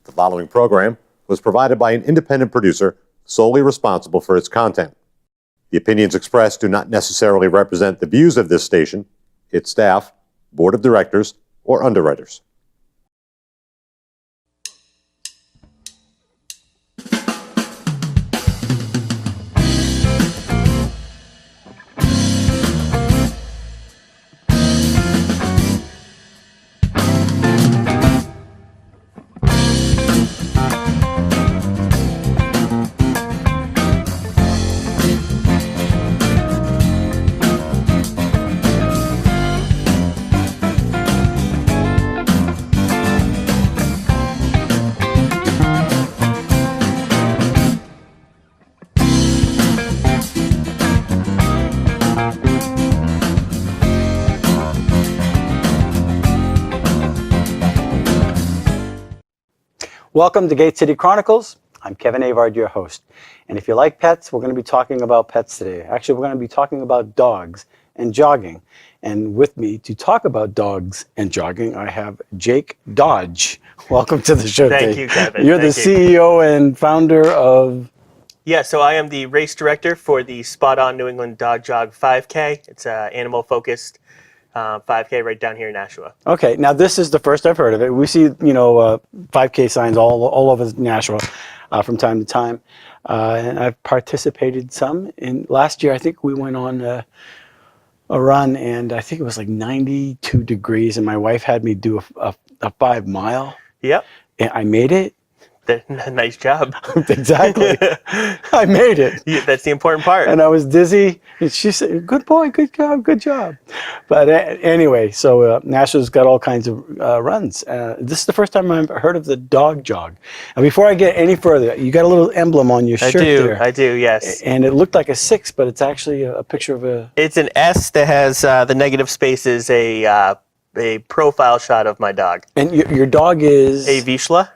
The following program was provided by an independent producer solely responsible for its content. The opinions expressed do not necessarily represent the views of this station, its staff, board of directors, or underwriters. Welcome to Gate City Chronicles. I'm Kevin Avard, your host. And if you like pets, we're going to be talking about pets today. Actually, we're going to be talking about dogs and jogging. And with me to talk about dogs and jogging, I have Jake Dodge. Welcome to the show. Thank you, Kevin. You're the CEO and founder of... Yeah, so I am the race director for the SpotOn New England Dog Jog 5K. It's an animal-focused 5K right down here in Nashua. Okay, now this is the first I've heard of it. We see, 5K signs all over Nashua from time to time. And I've participated some. Last year, I think we went on a run, and I think it was like 92 degrees, and my wife had me do a 5 mile. Yep. And I made it. Nice job. Exactly. I made it. Yeah, that's the important part. And I was dizzy. And she said, "Good boy, good job, good job." But anyway, so Nashua's got all kinds of runs. This is the first time I've heard of the dog jog. And before I get any further, you got a little emblem on your shirt there. I do, yes. And it looked like a 6, but it's actually a picture of a... It's an S that has the negative spaces, a profile shot of my dog. And your dog is... A Vizsla.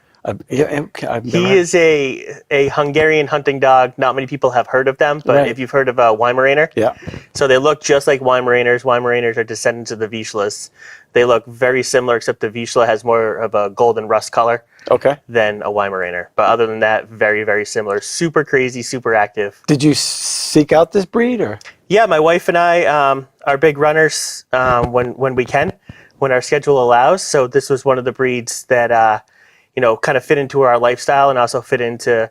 He is a Hungarian hunting dog. Not many people have heard of them, but right. If you've heard of a Weimaraner, yeah. So they look just like Weimaraners. Weimaraners are descendants of the Vizslas. They look very similar, except the Vizsla has more of a golden rust color than a Weimaraner. But other than that, very, very similar. Super crazy, super active. Did you seek out this breed, or? Yeah, my wife and I are big runners when we can, when our schedule allows. So this was one of the breeds that kind of fit into our lifestyle and also fit into,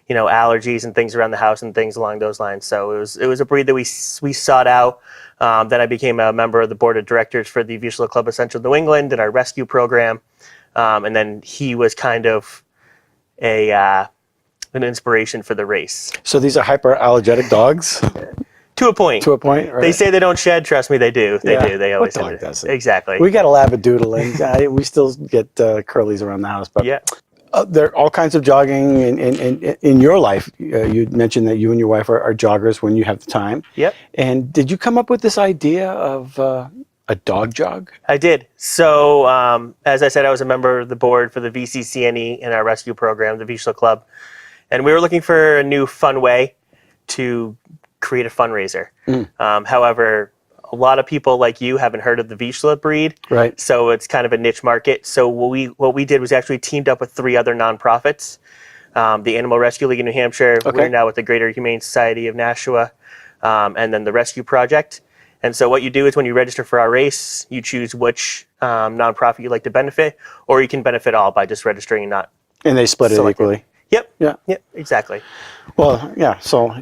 allergies and things around the house and things along those lines. So it was a breed that we sought out. Then I became a member of the board of directors for the Vizsla Club of Central New England and our rescue program. And then he was kind of an inspiration for the race. So these are hyperallergenic dogs? To a point. To a point, right? They say they don't shed. Trust me, they do. They do. They always what dog does it? Exactly. We got a Labradoodle, and we still get curlies around the house. But yeah. There are all kinds of jogging in your life. You mentioned that you and your wife are joggers when you have the time. Yep. And did you come up with this idea of a dog jog? I did. So, as I said, I was a member of the board for the VCCNE in our rescue program, the Vizsla Club. And we were looking for a new fun way to create a fundraiser. However, a lot of people like you haven't heard of the Vizsla breed, right? So it's kind of a niche market. So what we did was actually teamed up with 3 other nonprofits, the Animal Rescue League in New Hampshire. Okay. We're now with the Greater Humane Society of Nashua, and then the Rescue Project. And so what you do is when you register for our race, you choose which nonprofit you'd like to benefit, or you can benefit all by just registering and not. And they split it equally. Yep. Yeah. Yep. Exactly. Well, yeah. So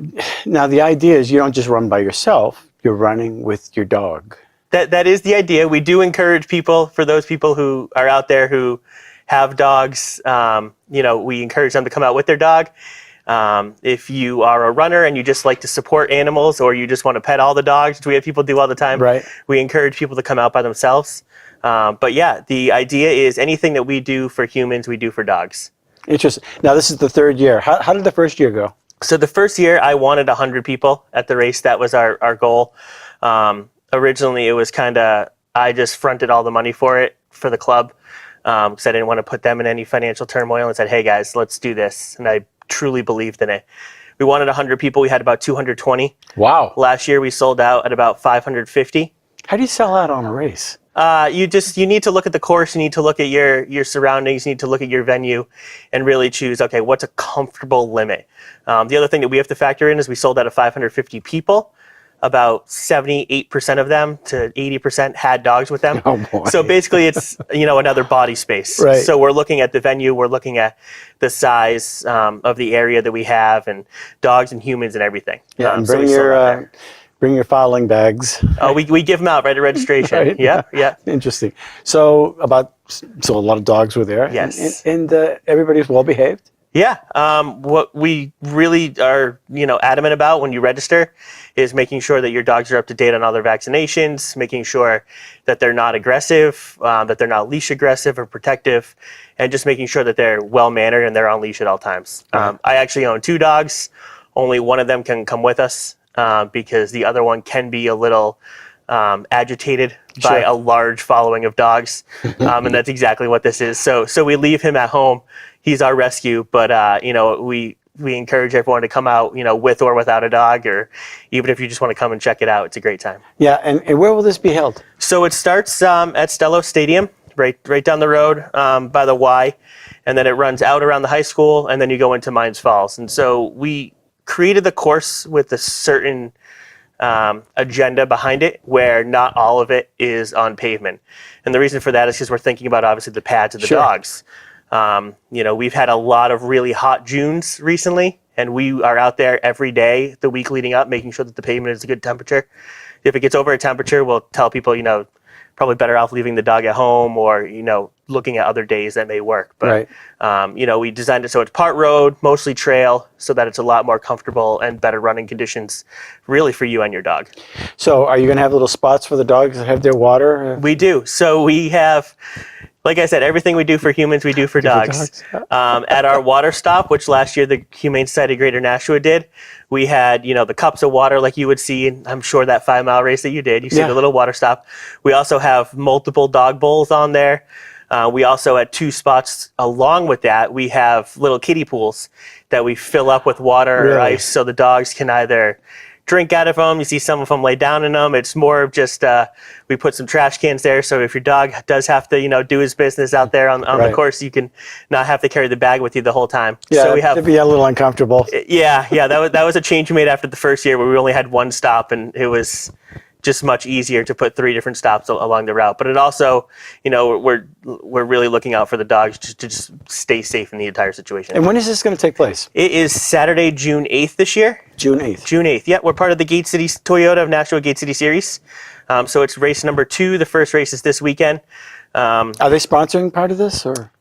now the idea is you don't just run by yourself. You're running with your dog. That is the idea. We do encourage people, for those people who are out there who have dogs, we encourage them to come out with their dog. If you are a runner and you just like to support animals, or you just want to pet all the dogs, which we have people do all the time, right? We encourage people to come out by themselves. But yeah, the idea is anything that we do for humans, we do for dogs. Interesting. Now, this is the 3rd year. How did the first year go? So the first year, I wanted 100 people at the race. That was our goal. Originally, it was I just fronted all the money for the club, because I didn't want to put them in any financial turmoil, and said, hey, guys, let's do this. And I truly believed in it. We wanted 100 people. We had about 220. Wow. Last year, we sold out at about 550. How do you sell out on a race? You need to look at the course. You need to look at your surroundings. You need to look at your venue, and really choose. Okay, what's a comfortable limit? The other thing that we have to factor in is we sold out of 550 people. About 78% of them to 80% had dogs with them. Oh, boy. So basically, it's another body space. Right. So we're looking at the venue. We're looking at the size of the area that we have, and dogs and humans and everything. Yeah, and so we sold out there. bring your filing bags. Oh, we give them out right at registration. Right. Yeah. Interesting. So a lot of dogs were there. Yes. And everybody's well behaved. Yeah. What we really are, adamant about when you register is making sure that your dogs are up to date on all their vaccinations, making sure that they're not aggressive, that they're not leash aggressive or protective, and just making sure that they're well mannered and they're on leash at all times. Right. I actually own 2 dogs. Only one of them can come with us because the other one can be a little agitated by a large following of dogs, and that's exactly what this is. So we leave him at home. He's our rescue, but we encourage everyone to come out, with or without a dog, or even if you just want to come and check it out, it's a great time. Yeah, and where will this be held? So it starts at Stello Stadium, right down the road by the Y, and then it runs out around the high school, and then you go into Mines Falls. And so we created the course with a certain agenda behind it, where not all of it is on pavement. And the reason for that is because we're thinking about obviously the pads of the dogs. We've had a lot of really hot Junes recently, and we are out there every day the week leading up, making sure that the pavement is a good temperature. If it gets over a temperature, we'll tell people, probably better off leaving the dog at home, or, looking at other days that may work. But, we designed it so it's part road, mostly trail, so that it's a lot more comfortable and better running conditions really for you and your dog. So are you going to have little spots for the dogs that have their water? We do. So we have, like I said, everything we do for humans, we do for dogs. At our water stop, which last year the Humane Society of Greater Nashua did, we had, the cups of water like you would see in, I'm sure, that 5-mile race that you did. You see the little water stop. We also have multiple dog bowls on there. We also, at 2 spots along with that, we have little kiddie pools that we fill up with water or ice, so the dogs can either drink out of them. You see some of them lay down in them. It's more of just we put some trash cans there, so if your dog does have to do his business out there on the course, you can not have to carry the bag with you the whole time. Yeah, so we have, it'd be a little uncomfortable. Yeah, that was a change we made after the first year, where we only had 1 stop, and it was just much easier to put 3 different stops along the route. But it also, we're really looking out for the dogs to just stay safe in the entire situation. And when is this going to take place? It is Saturday, June 8th this year. June 8th. June 8th. Yeah, we're part of the Gate City Toyota of Nashua Gate City Series. So it's race number 2. The first race is this weekend. Are they sponsoring part of this, or?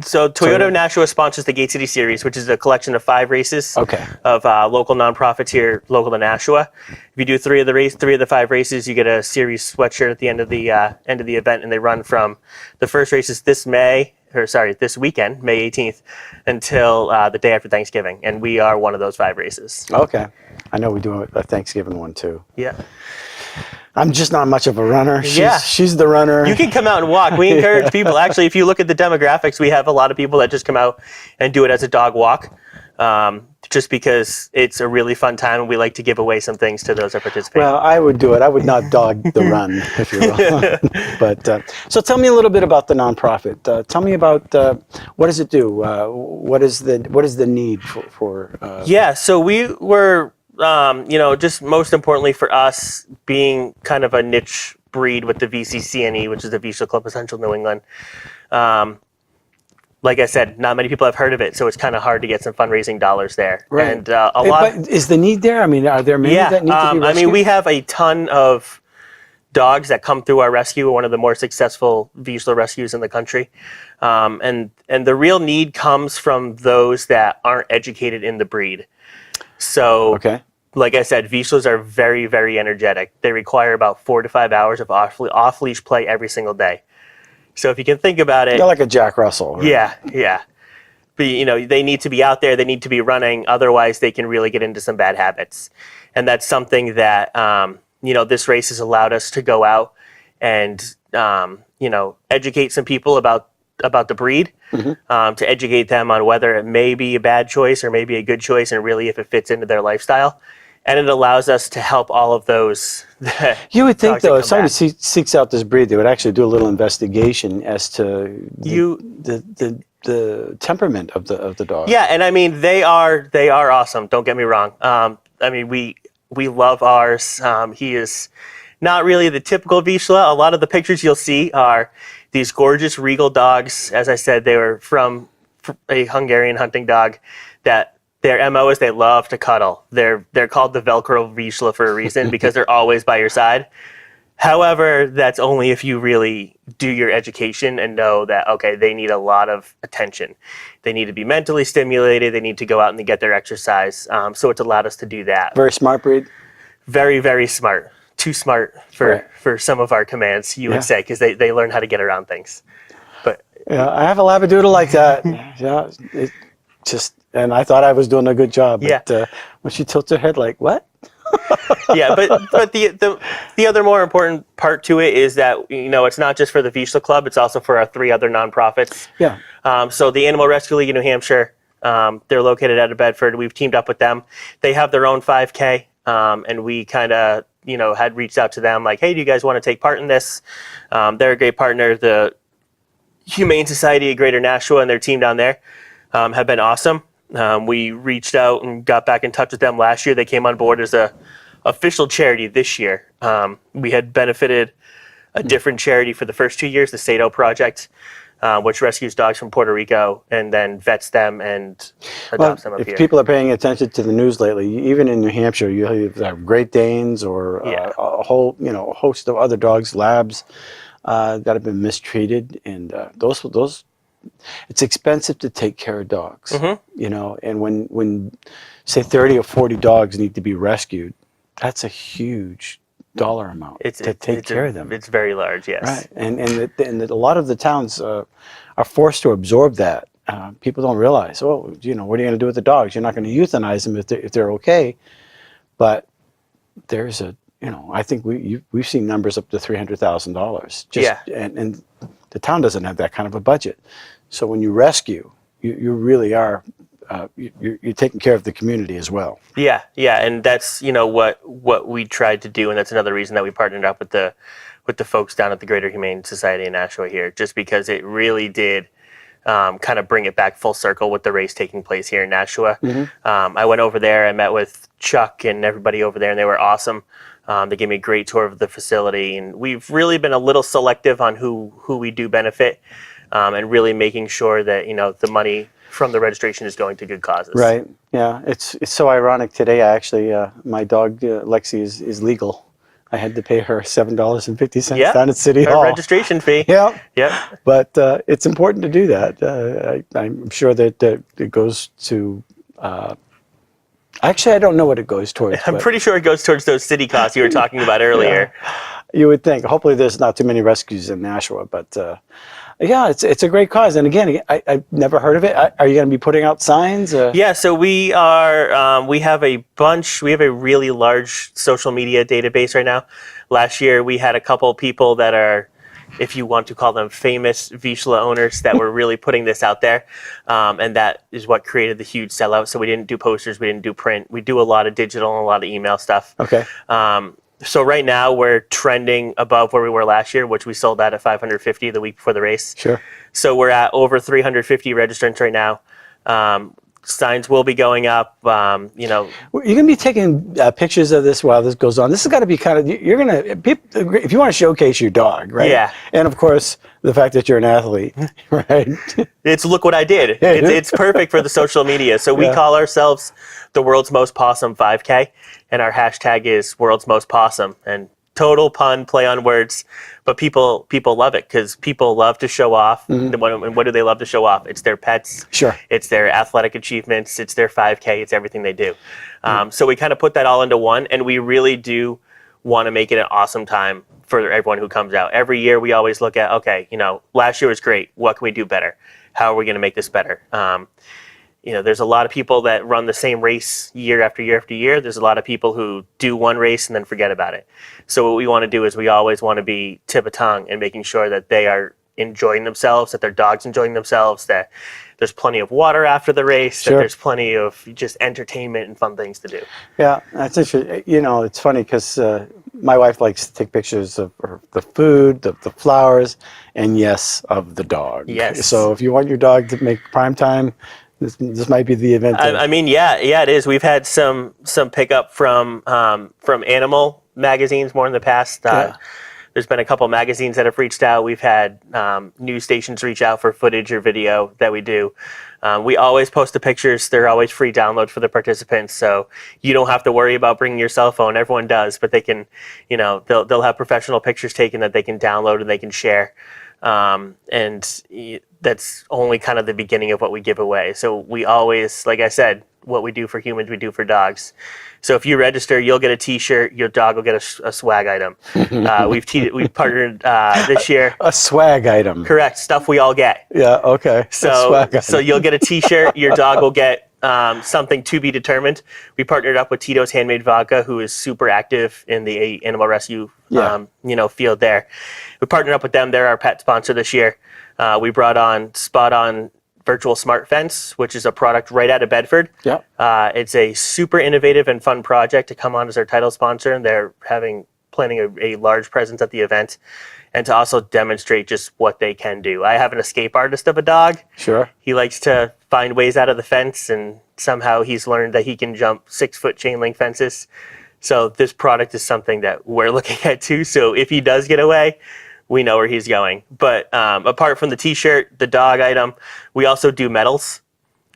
So Toyota of Nashua sponsors the Gate City Series, which is a collection of 5 races of local nonprofits here, local to Nashua. If you do 3 of the 5 races, you get a series sweatshirt at the end of the event, and they run from the first races this weekend, May 18th, until the day after Thanksgiving, and we are one of those 5 races. Okay, I know we do a Thanksgiving one too. Yeah. I'm just not much of a runner. She's the runner. You can come out and walk. We encourage people. Actually, if you look at the demographics, we have a lot of people that just come out and do it as a dog walk, just because it's a really fun time, and we like to give away some things to those that participate. Well, I would do it. I would not dog the run, if you will. But so tell me a little bit about the nonprofit. Tell me about what does it do? What is the need for? So we were. Just most importantly for us, being kind of a niche breed with the VCCNE, which is the Visual Club of Central New England. Like I said, not many people have heard of it, so it's kind of hard to get some fundraising dollars there. Right. And but is the need there? I mean, are there many that need to be rescued? we have a ton of dogs that come through our rescue. We're one of the more successful Visual rescues in the country. And the real need comes from those that aren't educated in the breed. So, like I said, Visuals are very, very energetic. They require about 4 to 5 hours of off-leash play every single day. So if you can think about it... They're like a Jack Russell. Right? Yeah. But, they need to be out there. They need to be running. Otherwise, they can really get into some bad habits. And that's something that, this race has allowed us to go out and, educate some people about the breed, to educate them on whether it may be a bad choice or maybe a good choice, and really if it fits into their lifestyle. and it allows us to help all of those. You would think, dogs that though, come if somebody back. seeks out this breed, they would actually do a little investigation as to the temperament of the dog. Yeah, and I mean they are awesome. Don't get me wrong. I mean we love ours. He is not really the typical Vizsla. A lot of the pictures you'll see are these gorgeous regal dogs. As I said, they were from a Hungarian hunting dog that their MO is they love to cuddle. They're called the Velcro Vizsla for a reason because they're always by your side. However, that's only if you really do your education and know that, okay, they need a lot of attention. They need to be mentally stimulated. They need to go out and get their exercise. So it's allowed us to do that. Very smart breed. Very, very smart. Too smart for some of our commands, you would say, because they learn how to get around things. But yeah, I have a Labradoodle like that. Yeah, it just, and I thought I was doing a good job. But, when she tilts her head like, what? Yeah, but the other more important part to it is that, you know, it's not just for the Vizsla Club, it's also for our 3 other nonprofits. Yeah. So the Animal Rescue League in New Hampshire, they're located out of Bedford. We've teamed up with them. They have their own 5K, and we kind of, you know, had reached out to them like, hey, do you guys want to take part in this? They're a great partner. The Humane Society of Greater Nashua and their team down there have been awesome. We reached out and got back in touch with them last year. They came on board as a official charity this year. We had benefited a different charity for the first 2 years, the Sato Project, which rescues dogs from Puerto Rico and then vets them and adopts them up if here. people are paying attention to the news lately, even in New Hampshire, you have Great Danes or a whole, you know, a host of other dogs, labs that have been mistreated, and those. It's expensive to take care of dogs, you know, and when say 30 or 40 dogs need to be rescued, that's a huge dollar amount to take care of them. It's very large, yes. Right, and a lot of the towns are forced to absorb that. People don't realize, oh, you know, what are you going to do with the dogs? You're not going to euthanize them if they're okay, but there's a, you know, I think we've seen numbers up to $300,000. And the town doesn't have that kind of a budget. So when you rescue, you really are you're taking care of the community as well. Yeah, and that's, you know, what we tried to do, and that's another reason that we partnered up with the folks down at the Greater Humane Society in Nashua here, just because it really did kind of bring it back full circle with the race taking place here in Nashua. I went over there, I met with Chuck and everybody over there, and they were awesome. They gave me a great tour of the facility, and we've really been a little selective on who we do benefit, and really making sure that, you know, the money from the registration is going to good causes. Right. Yeah. It's so ironic. Today, I actually, my dog Lexi is legal. I had to pay her $7.50 down at City Hall. Registration fee. Yeah. Yep. But it's important to do that. I'm sure that it goes to. Actually, I don't know what it goes towards. I'm pretty sure it goes towards those city costs you were talking about earlier. Yeah. You would think. Hopefully, there's not too many rescues in Nashua, but yeah, it's a great cause. And again, I've never heard of it. Are you going to be putting out signs? Yeah, so we are. We have a bunch. We have a really large social media database right now. Last year, we had a couple people that are, if you want to call them famous Vizsla owners, that were really putting this out there. And that is what created the huge sellout. So we didn't do posters, we didn't do print. We do a lot of digital and a lot of email stuff. Okay. So right now we're trending above where we were last year, which we sold out at 550 the week before the race. Sure. So we're at over 350 registrants right now. Signs will be going up. You know, you're going to be taking pictures of this while this goes on. This has got to be kind of, you're going to, if you want to showcase your dog, right? Yeah. And of course, the fact that you're an athlete, right? It's look what I did. It's perfect for the social media. So we call ourselves the world's most possum 5K, and our hashtag is world's most possum. And total pun, play on words, but people love it because people love to show off. And what do they love to show off? It's their pets. Sure. It's their athletic achievements. It's their 5K. It's everything they do. So we kind of put that all into one, and we really do want to make it an awesome time for everyone who comes out. Every year we always look at, okay, you know, last year was great. What can we do better? How are we going to make this better? You know, there's a lot of people that run the same race year after year after year. There's a lot of people who do one race and then forget about it. So what we want to do is we always want to be tip of tongue and making sure that they are enjoying themselves, that their dog's enjoying themselves, that there's plenty of water after the race, that Sure. there's plenty of just entertainment and fun things to do. Yeah, that's interesting. You know, it's funny because my wife likes to take pictures of the food, the flowers, and yes, of the dog. Yes. So if you want your dog to make prime time, this might be the event. I mean, yeah, it is. We've had some pickup from animal magazines more in the past. Yeah. There's been a couple magazines that have reached out. We've had news stations reach out for footage or video that we do. We always post the pictures. They're always free download for the participants, so you don't have to worry about bringing your cell phone. Everyone does, but they can, they'll have professional pictures taken that they can download and they can share. And that's only kind of the beginning of what we give away. So we always, like I said, what we do for humans, we do for dogs. So if you register, you'll get a T-shirt. Your dog will get a swag item. We've partnered this year. A swag item. Correct, stuff we all get. Yeah. Okay. So you'll get a T-shirt. Your dog will get something to be determined. We partnered up with Tito's Handmade Vodka, who is super active in the animal rescue field there. We partnered up with them. They're our pet sponsor this year. We brought on SpotOn Virtual Smart Fence, which is a product right out of Bedford. Yeah. It's a super innovative and fun project to come on as our title sponsor, and they're planning a large presence at the event, and to also demonstrate just what they can do. I have an escape artist of a dog. Sure. He likes to find ways out of the fence, and somehow he's learned that he can jump 6-foot chain link fences. So this product is something that we're looking at too. So if he does get away, we know where he's going. But apart from the T-shirt, the dog item, we also do medals,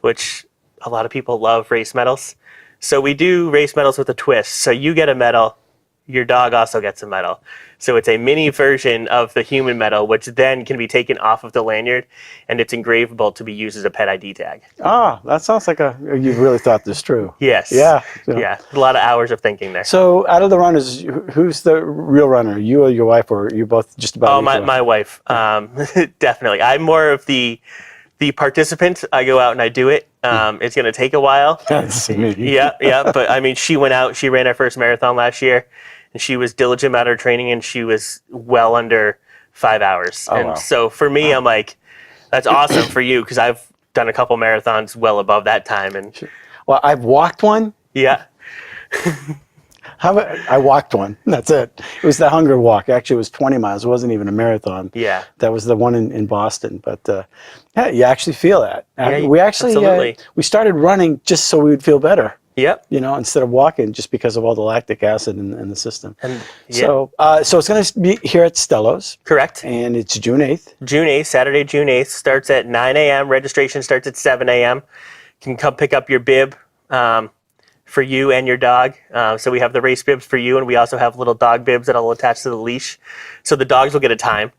which a lot of people love race medals. So we do race medals with a twist. So you get a medal, your dog also gets a medal. So it's a mini version of the human medal, which then can be taken off of the lanyard, and it's engravable to be used as a pet ID tag. Ah, that sounds like you've really thought this through. Yes. Yeah. Yeah. A lot of hours of thinking there. So out of the runners, who's the real runner? You or your wife, or you both just about? Oh, my wife. Definitely. I'm more of the participant. I go out and I do it. It's going to take a while. That's me. Yeah. But I mean, she went out. She ran her first marathon last year, and she was diligent about her training, and she was well under 5 hours. Oh, wow. So for me, I'm like, that's awesome for you, because I've done a couple marathons well above that time. And Well, I've walked one. yeah. I walked one. That's it. It was the Hunger Walk. Actually, it was 20 miles. It wasn't even a marathon. Yeah. That was the one in Boston. But yeah, you actually feel that. Yeah, We actually absolutely. We started running just so we would feel better. Yep. Instead of walking, just because of all the lactic acid in the system. And So it's going to be here at Stello's, correct. and it's June 8th. June 8th, Saturday, June 8th, starts at 9 a.m. Registration starts at 7 a.m. You can come pick up your bib for you and your dog. So we have the race bibs for you, and we also have little dog bibs that'll attach to the leash. So the dogs will get a time.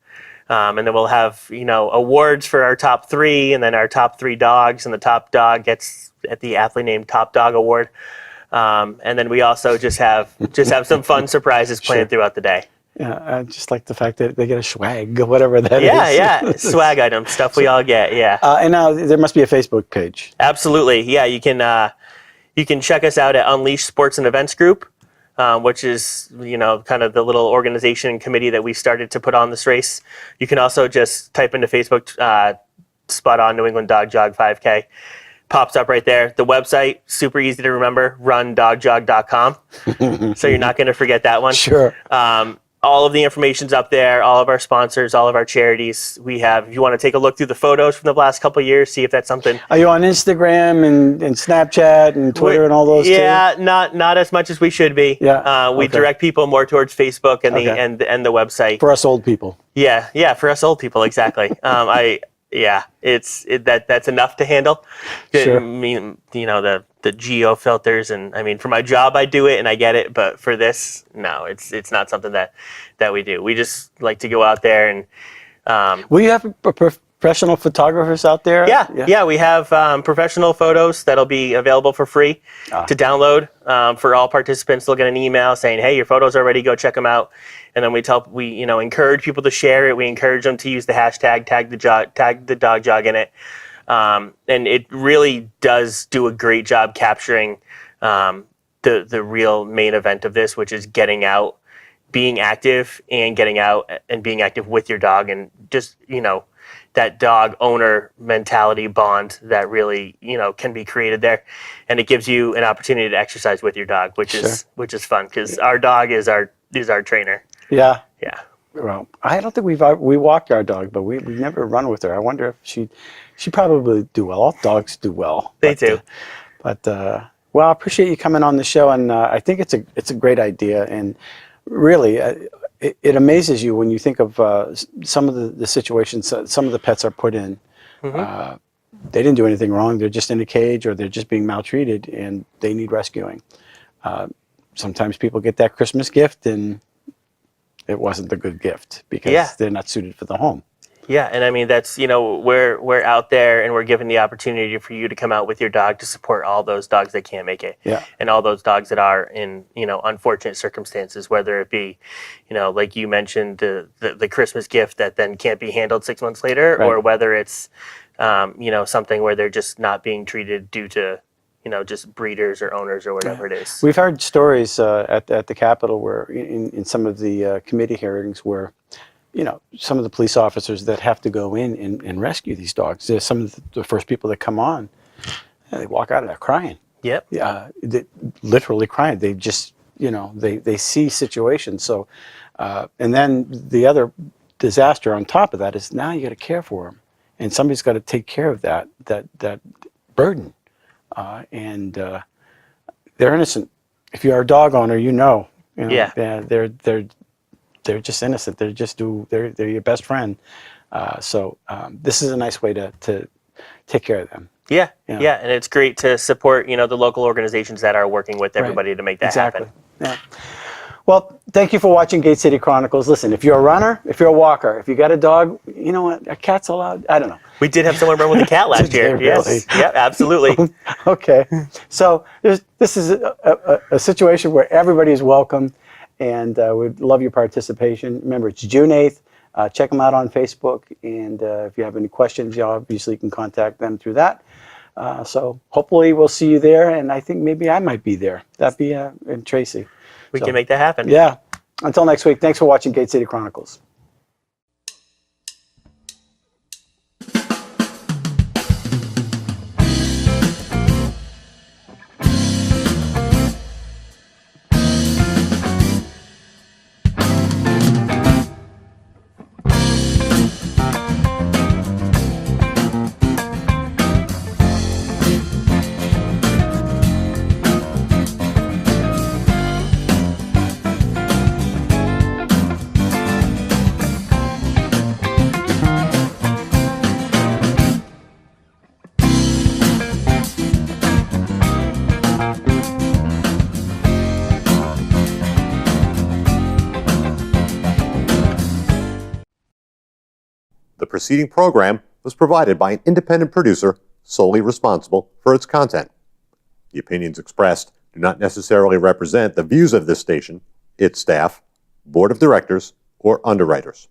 And then we'll have, awards for our top 3, and then our top 3 dogs, and the top dog gets at the athlete named Top Dog Award. And then we also just have some fun surprises planned throughout the day. Yeah, I just like the fact that they get a swag, whatever that is. Yeah, swag items, stuff we all get, yeah. And now there must be a Facebook page. Absolutely, yeah. You can check us out at Unleash Sports and Events Group, which is kind of the little organization and committee that we started to put on this race. You can also just type into Facebook, SpotOn New England Dog Jog 5K. Pops up right there. The website, super easy to remember, rundogjog.com. So you're not going to forget that one. Sure. All of the information's up there, all of our sponsors, all of our charities. We have, if you want to take a look through the photos from the last couple of years, see if that's something. Are you on Instagram and Snapchat and Twitter and all those too? Yeah, not as much as we should be. Yeah, We direct people more towards Facebook and the website. For us old people. Yeah, for us old people, exactly. That's enough to handle. Sure. I mean, the geo filters, and I mean, for my job I do it and I get it, but for this, no, it's not something that we do. We just like to go out there and Will you have professional photographers out there? Yeah, we have professional photos that'll be available for free to download for all participants. They'll get an email saying, "Hey, your photos are ready. Go check them out." And then we encourage people to share it. We encourage them to use the hashtag tag the dog jog in it, and it really does do a great job capturing the real main event of this, which is getting out, being active and getting out and being active with your dog, and just, that dog owner mentality bond that really, can be created there. And it gives you an opportunity to exercise with your dog, which is fun, because our dog is our trainer. Yeah. Yeah. Well, I don't think we walked our dog, but we've never run with her. I wonder if she probably do well. All dogs do well. They do. Well, I appreciate you coming on the show, and I think it's a great idea. And really, it amazes you when you think of some of the situations some of the pets are put in. They didn't do anything wrong. They're just in a cage, or they're just being maltreated, and they need rescuing. Sometimes people get that Christmas gift, and it wasn't the good gift because they're not suited for the home. Yeah, and I mean, that's, we're out there, and we're given the opportunity for you to come out with your dog to support all those dogs that can't make it. Yeah. And all those dogs that are in, unfortunate circumstances, whether it be, like you mentioned, the Christmas gift that then can't be handled 6 months later, Right. or whether it's, something where they're just not being treated due to, just breeders or owners or whatever it is. We've heard stories at the Capitol where in some of the committee hearings where, some of the police officers that have to go in and rescue these dogs, they're some of the first people that come on, they walk out of there crying. Yep. They literally crying. They just, they see situations. So, and then the other disaster on top of that is now you got to care for them, and somebody's got to take care of that burden. And they're innocent. If you're a dog owner, they're just innocent. They're your best friend. So this is a nice way to take care of them. Yeah, and it's great to support, the local organizations that are working with everybody to make that happen. Yeah. Well, thank you for watching Gate City Chronicles. Listen, if you're a runner, if you're a walker, if you got a dog, you know what, a cat's allowed. I don't know. We did have someone run with a cat last year. Really? Yes. Yeah, absolutely. Okay. So this is a situation where everybody is welcome, and we'd love your participation. Remember, it's June 8th. Check them out on Facebook, and if you have any questions, you obviously can contact them through that. So hopefully we'll see you there, and I think maybe I might be there. That'd be and Tracy. We can make that happen. Yeah. Until next week, thanks for watching Gate City Chronicles. The preceding program was provided by an independent producer solely responsible for its content. The opinions expressed do not necessarily represent the views of this station, its staff, board of directors, or underwriters.